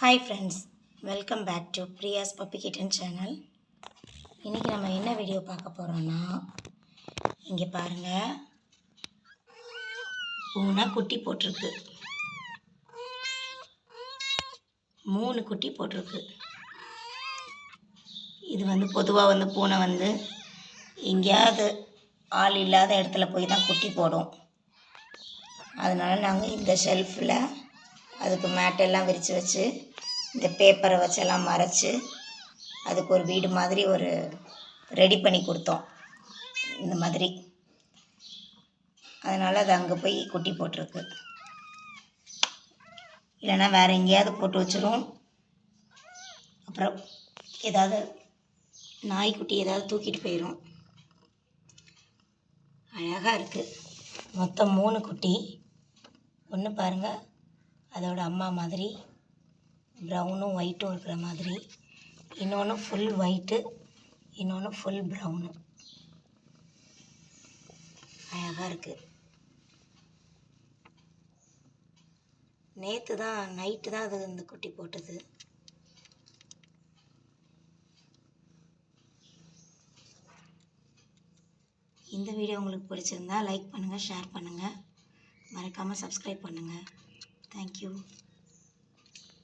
Hi friends, welcome back to Priya's puppy kitten channel. இன்றைக்கி நம்ம என்ன வீடியோ பார்க்க போகிறோன்னா, இங்கே பாருங்கள், பூனை குட்டி போட்டிருக்கு. 3 குட்டி போட்டிருக்கு. இது பொதுவாக பூனை எங்கேயாவது ஆள் இல்லாத இடத்துல போய் தான் குட்டி போடும். அதனால் நாங்கள் இந்த ஷெல்ஃபில் அதுக்கு மேட்டெல்லாம் விரித்து வச்சு இந்த பேப்பரை வச்செல்லாம் மறைச்சி அதுக்கு ஒரு வீடு மாதிரி ஒரு ரெடி பண்ணி கொடுத்தோம். இந்த மாதிரி அதனால் அது அங்கே போய் குட்டி போட்டிருக்கு. இல்லைன்னா வேறு எங்கேயாவது போட்டு வச்சிரும். அப்புறம் ஏதாவது நாய்க்குட்டி ஏதாவது தூக்கிட்டு போயிடும். அழகாக இருக்குது. மொத்தம் 3 குட்டி. ஒன்று பாருங்கள், அதோட அம்மா மாதிரி ப்ரௌனும் ஒயிட்டும் இருக்கிற மாதிரி. இன்னொன்று ஃபுல் ஒயிட்டு, இன்னொன்று ஃபுல் ப்ரௌனு. அழகாக இருக்குது. நேற்று தான் நைட்டு தான் அது இந்த குட்டி போட்டது. இந்த வீடியோ உங்களுக்கு பிடிச்சிருந்தா லைக் பண்ணுங்கள், ஷேர் பண்ணுங்கள், மறக்காமல் சப்ஸ்கிரைப் பண்ணுங்கள். தேங்க்யூ.